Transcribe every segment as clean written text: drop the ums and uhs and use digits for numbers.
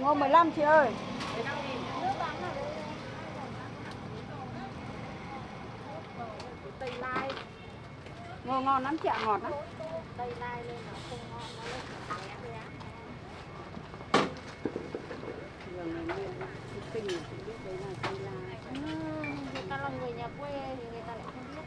Ngô 15 chị ơi. Tây lai. Ngô ngon lắm chị ạ, ngọt lắm. Tây lai lên nó không ngon, nó lên nó bé bé. Thường người tinh người cũng biết đấy là Tây Lai. Người ta là người nhà quê thì người ta lại không biết.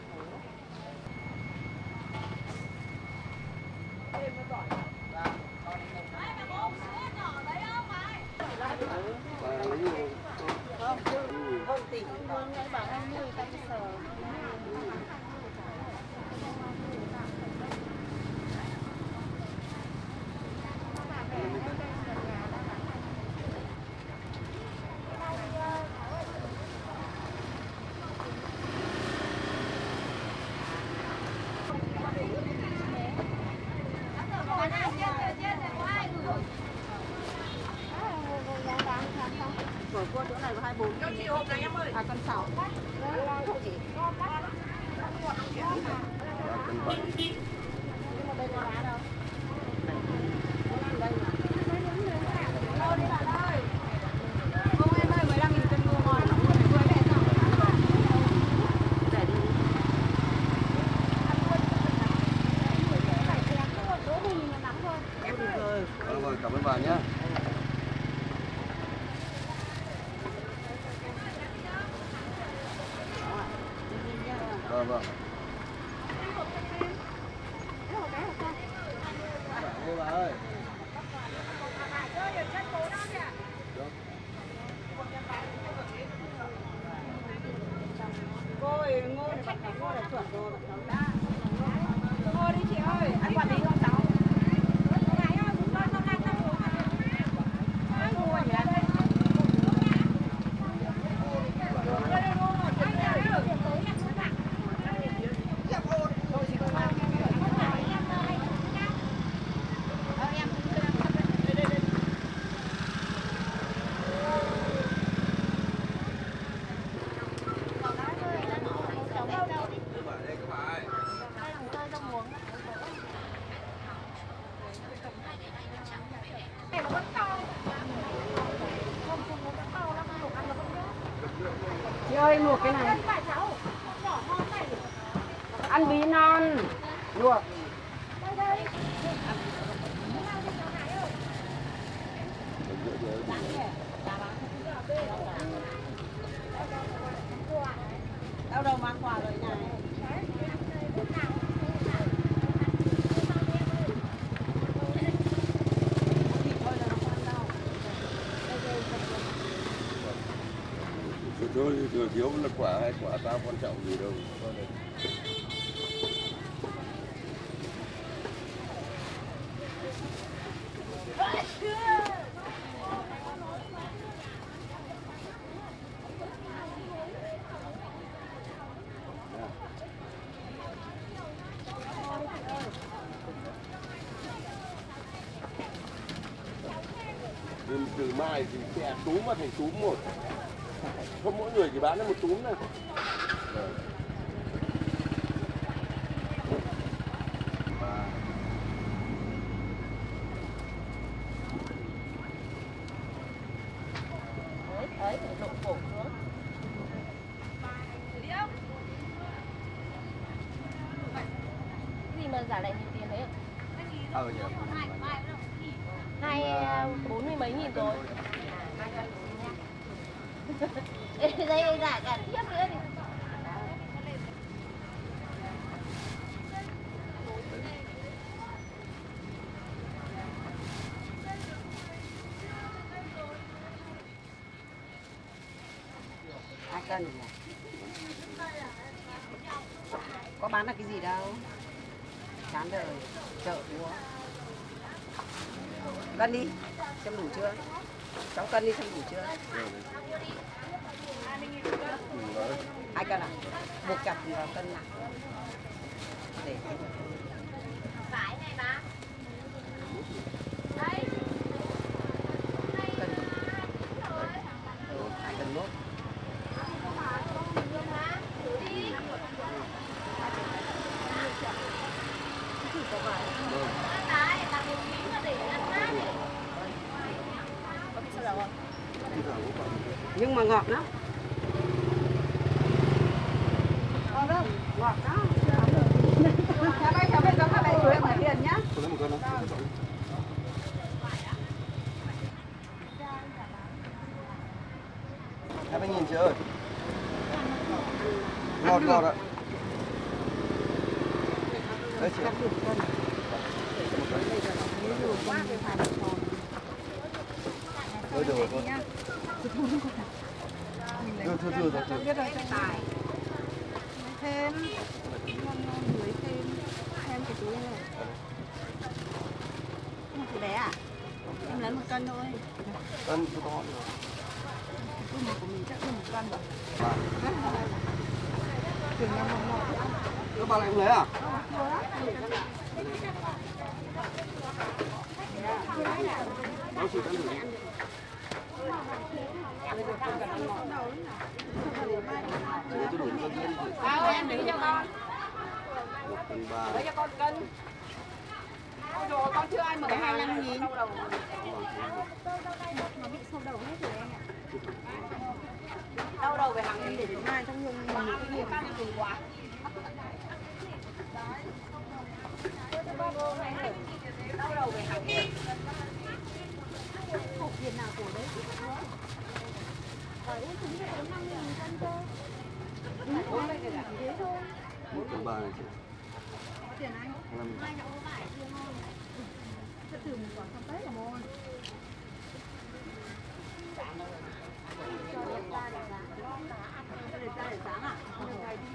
Không tỉnh Luôn đấy bảo anh nuôi ta sờ. của cô chỗ này có 24. Cho chị hộp này em ơi. À con 6. Cân 7. Không em ơi, 15.000 cân ngô ngon. Để đi. Em được rồi. Vâng, cảm ơn bà nhé. Vâng, vâng. Cô bà ơi. Cô ơi, ngô này bạn thấy ngô là chuẩn rồi. Ngô đi chị ơi, ăn quả tí không cháu? Chị ơi, luộc cái này. Ăn bí non. Luộc. Đâu đâu mang quà rồi này. Thôi, thiếu là quả hay quả tao quan trọng gì đâu. Từ mai thì sẽ túm vào thành túm một. Không mỗi người chỉ bán được một túm thôi. Ấy phải lộ cổ xuống. Cái gì mà giả lại nhiều tiền đấy? Nhỉ. Hai 40 mấy nghìn rồi. Đây giả cả tiếp nữa thì. Hai cân nhỉ? Có bán được cái gì đâu. Chán đời, chợ mua. Cân đi, xem đủ chưa? Cháu cân đi xem đủ chưa? 2 cân à? Buộc chặt vào cân nào? Để cái Vải này bà. Đây. cân. 2 cân nốt. Nhưng mà ngọt lắm. Ngọt đâu? Ngọt đó. Theo bên đó các bạn gửi em tiền nhá. Tôi lấy một cân đó. 20.000 chị ơi. Ngọt ngọt ạ. Đấy chị ạ. Thôi được rồi thôi. Thôi. Biết rồi, cho tài. Thêm. Gửi thêm cái túi này. Một cái bé à? Em lấy 1 cân thôi. Cân to to được. Cái này của mình chắc là 1 cân rồi. Các bà lại không lấy à? Đâu chị cân thử đi. Chị đủ cân riêng chị. Em đứng cho con. 1/3. Lấy cho con cân. Rồi con chưa ai mở 25.000. Nó bị sâu đầu hết rồi anh ạ. Đau đầu về hàng em để đến mai trong nhung mình cái nghiệp ăn dùng quá. Đau đầu về hàng em. Hộp tiền nào của đấy chị có? Đấy chúng phải có 5.000 cân cơ. Đúng rồi, thế thôi. 1/3 này chị. Có tiền anh? Mai nhậu có vải chưa ngon. Sẽ thử một quả xong Tết rồi môn. Cho đẹp ra để sáng. Cho đẹp ra để sáng à? Không được ngày đi.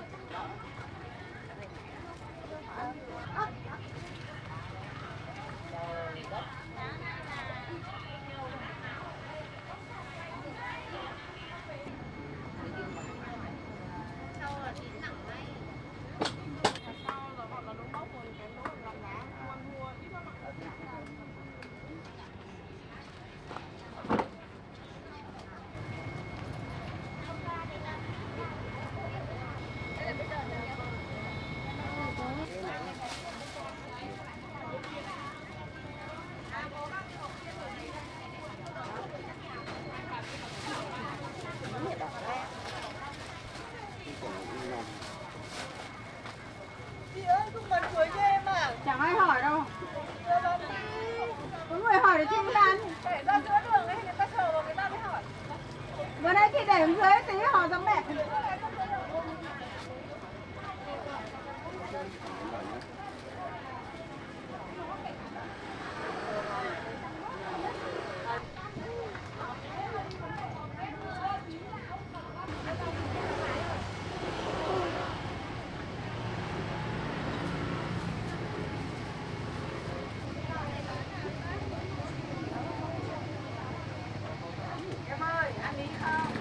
Chẳng ai hỏi đâu. Có người hỏi để chị ăn. Để ra giữa đường ấy, người ta chờ vào người ta mới hỏi. Vừa nãy chị để dưới tí hỏi giống mẹ. Em ơi, ăn đi không?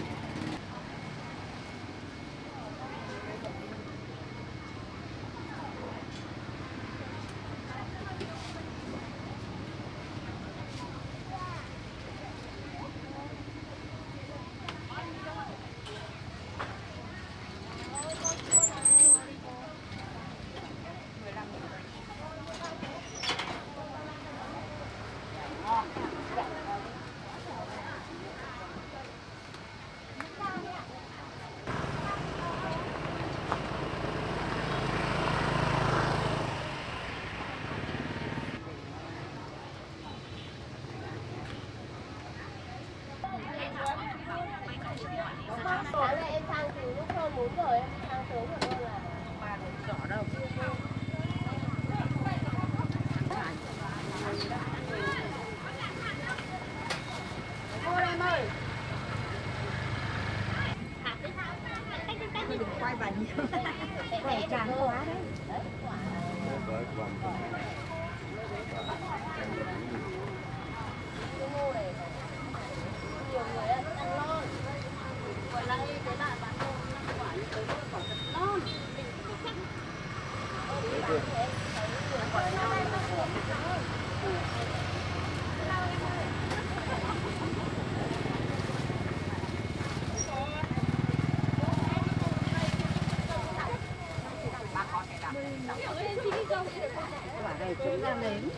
Sáng nay em sang từ lúc hơn 4 giờ em sang sớm rồi luôn là Bà này rõ đâu. Thôi em ơi. Đừng quay vào nhiều. Quay tràn quá đấy. cái ngô này nhiều người ăn ngon. Còn lại thế lại bán ngô 5 quả như thế quả thật ngon. Đi bán thì em thấy nhiều quả ngon. Quả này chúng ra nếm.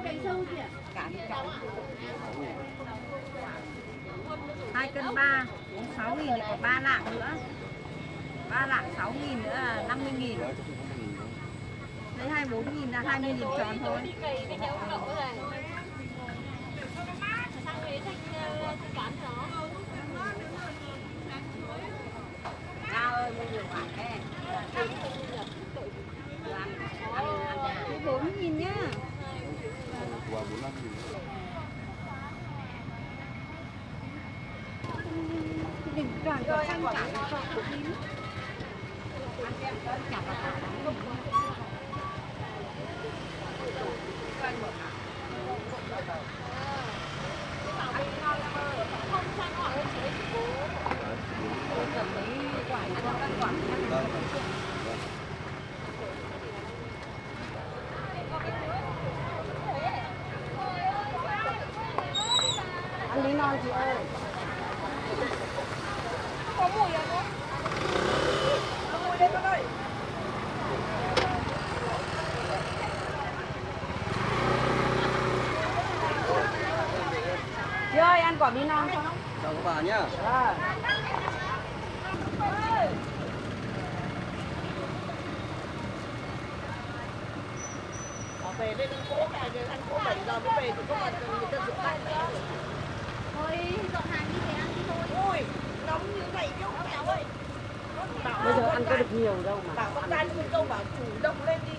Cạnh sâu kìa. Cả 2 cân 3, 6.000 thì có 3 lạng nữa. 3 lạng 6.000 nữa là 50.000. Đấy 24.000 là 20.000 tròn thôi. Cao ơi, mua nhiều quả thế. 4.000 nhá. Quả 45.000. Đừng toàn quả xanh cả. Ăn kem cân chả vào cả. Ăn lý non chị ơi. Chị ơi, ăn quả bí non không? Chào các bà nhá. Vâng. Về đây ăn cỗ này, ăn cỗ 7 giờ mới về thì có mà người ta rửa bát nữa. Thôi, dọn hàng đi về ăn đi thôi. Ôi, nóng như vậy chứ mèo ơi. Bây giờ ăn có được nhiều đâu mà. Bảo con trai con dâu bảo chủ động lên đi.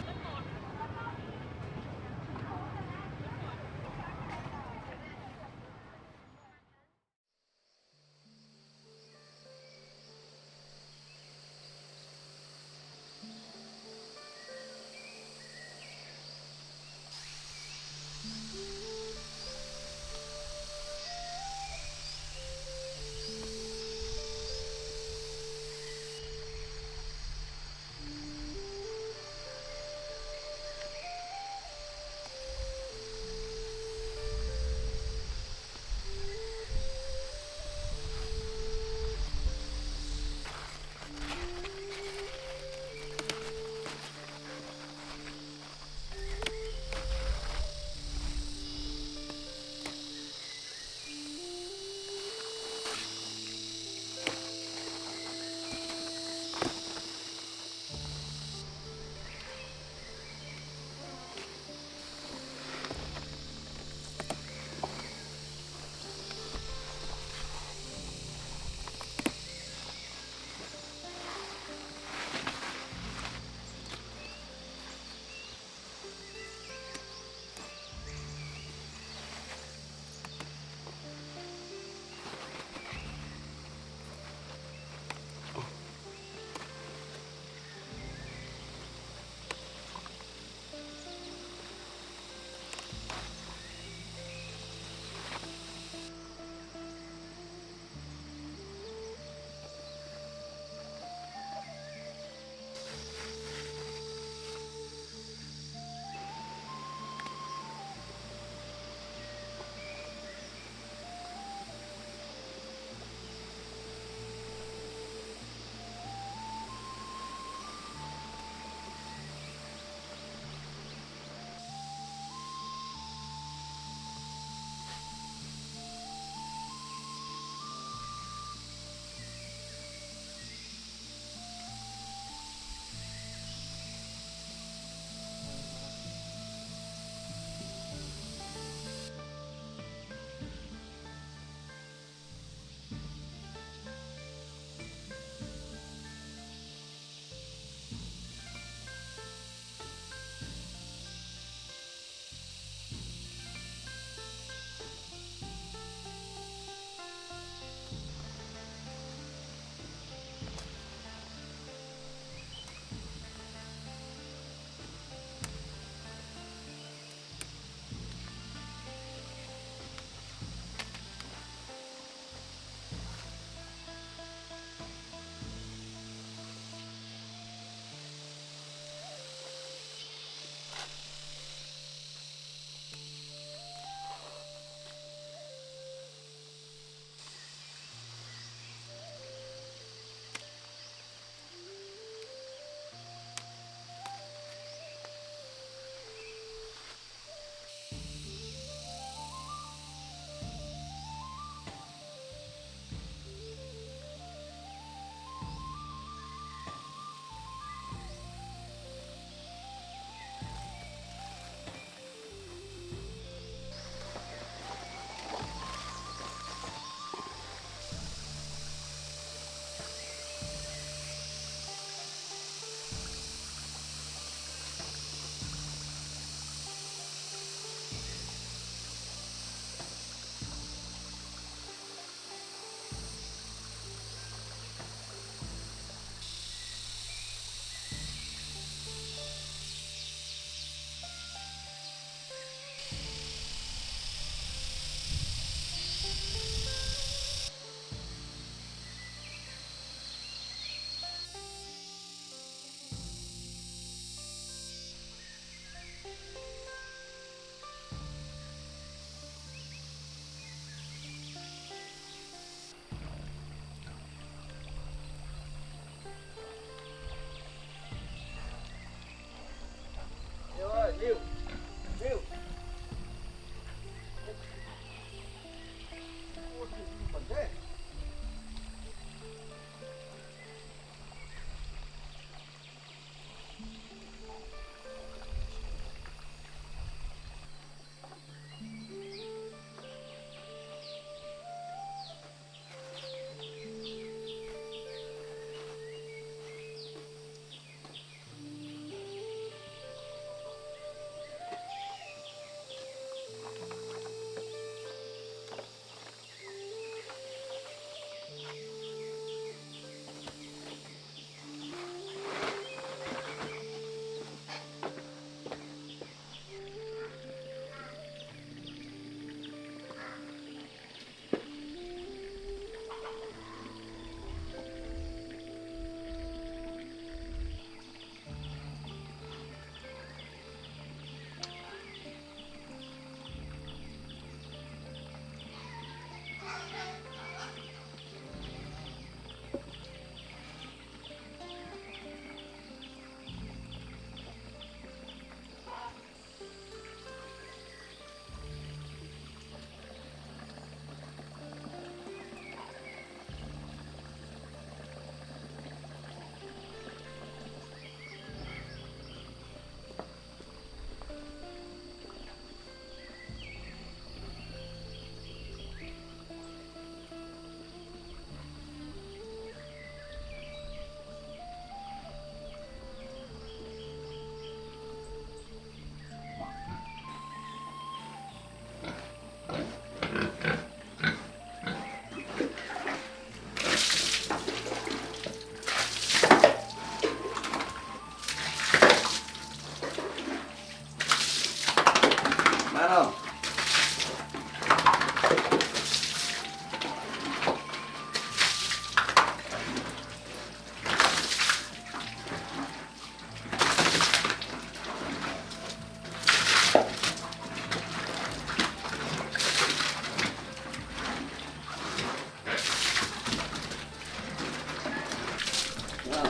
Nào.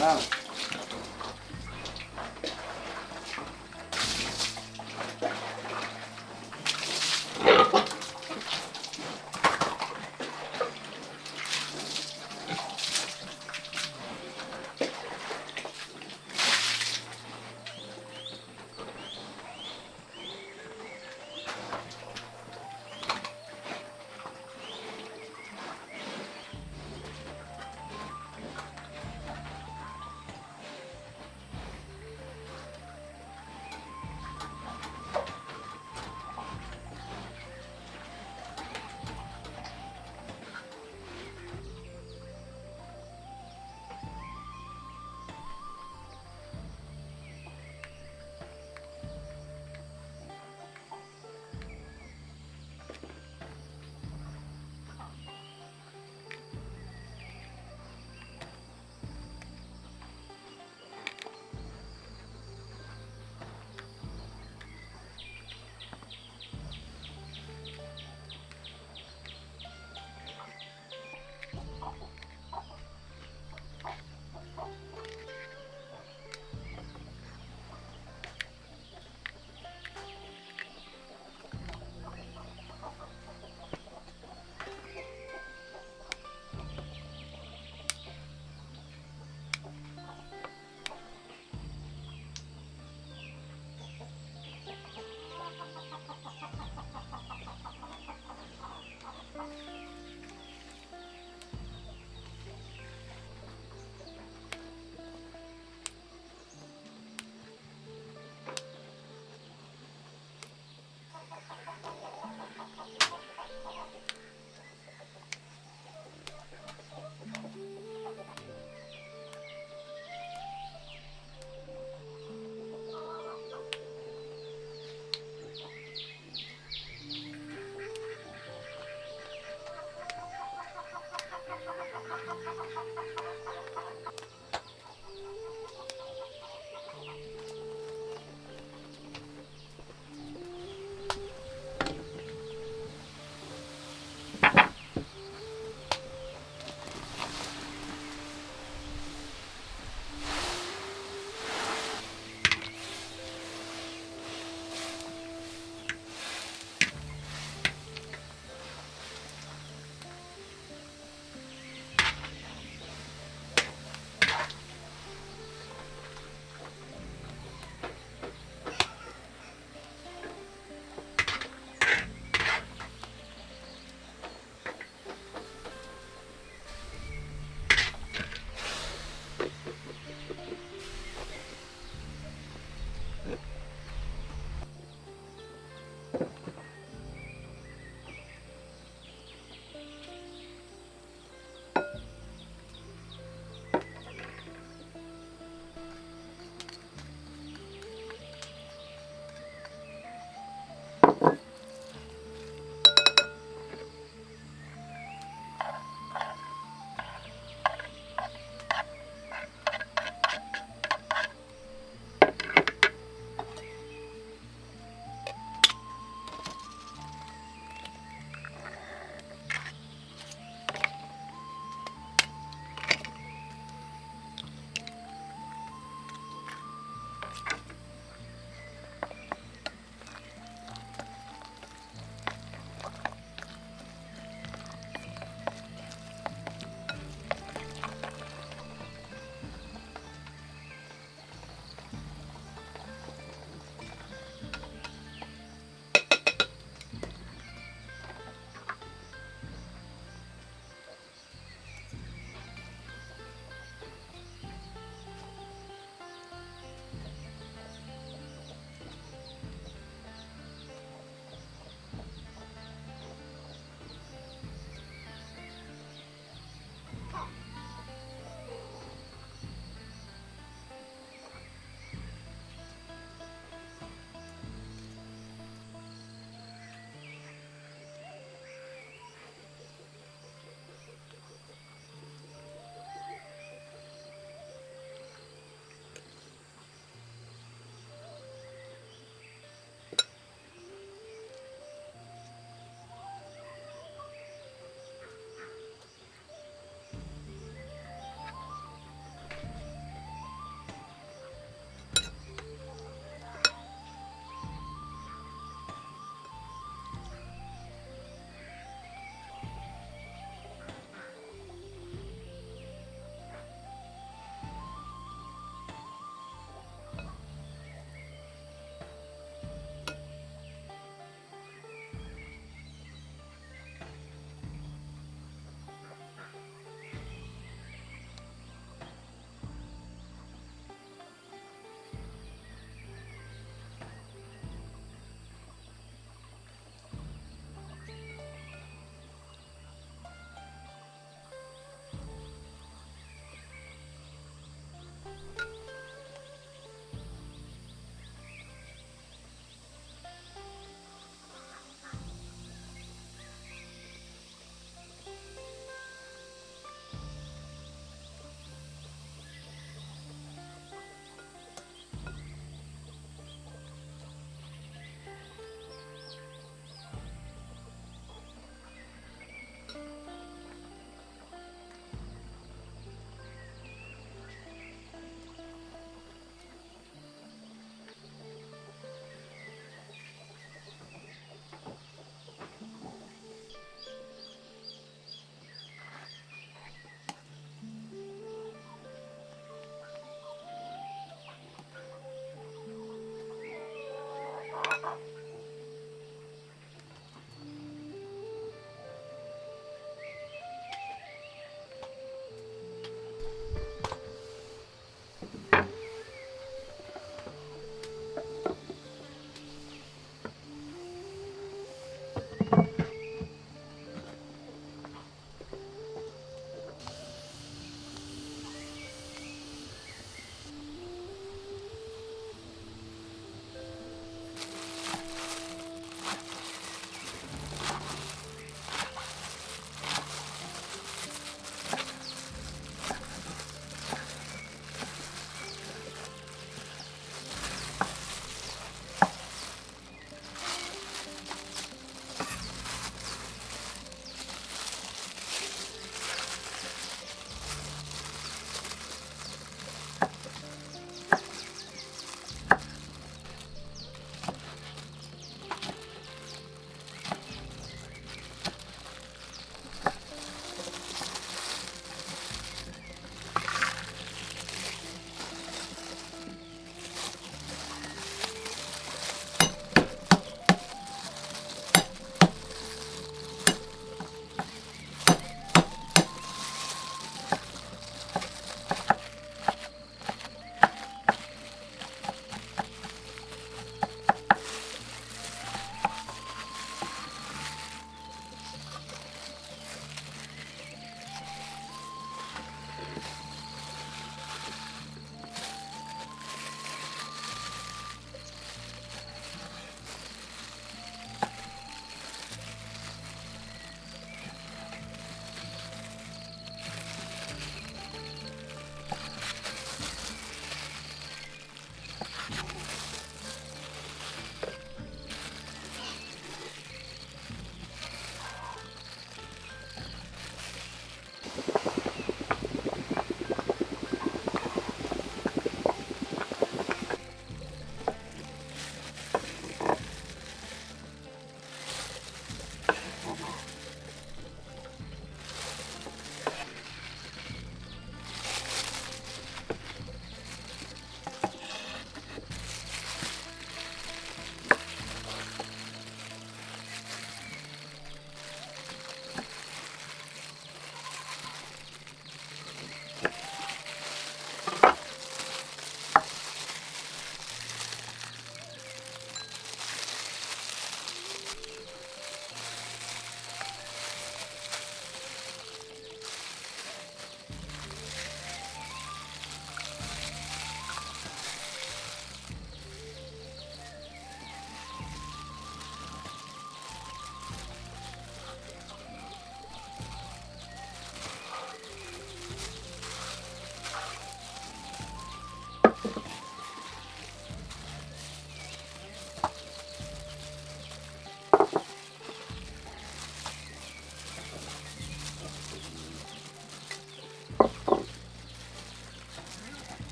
Nào.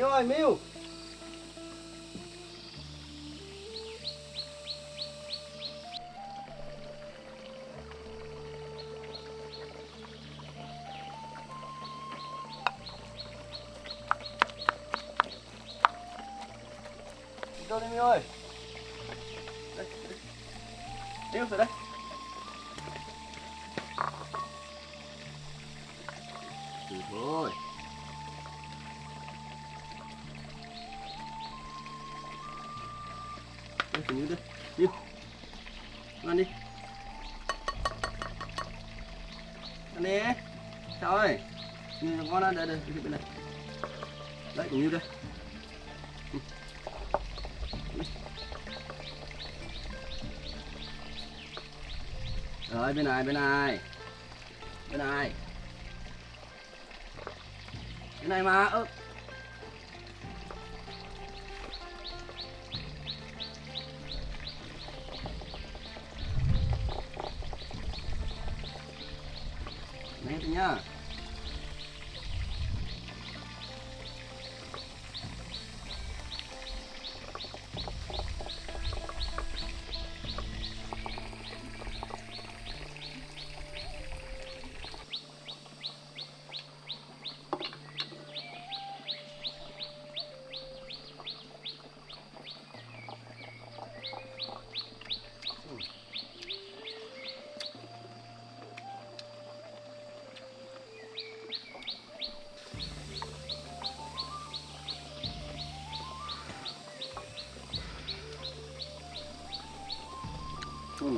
Miu ơi, Miu. Đâu đây Miu ơi. Đây, đây. Miu rồi đây. Từ thôi. Đây, Miu đây. Miu. Ăn đi. Ăn đi. Sao ơi? Nhìn con ăn đây đây, bên này. Đấy, Miu đây. Rồi bên này, bên này. Bên này. Bên này mà. Này thì nhá. Ừ.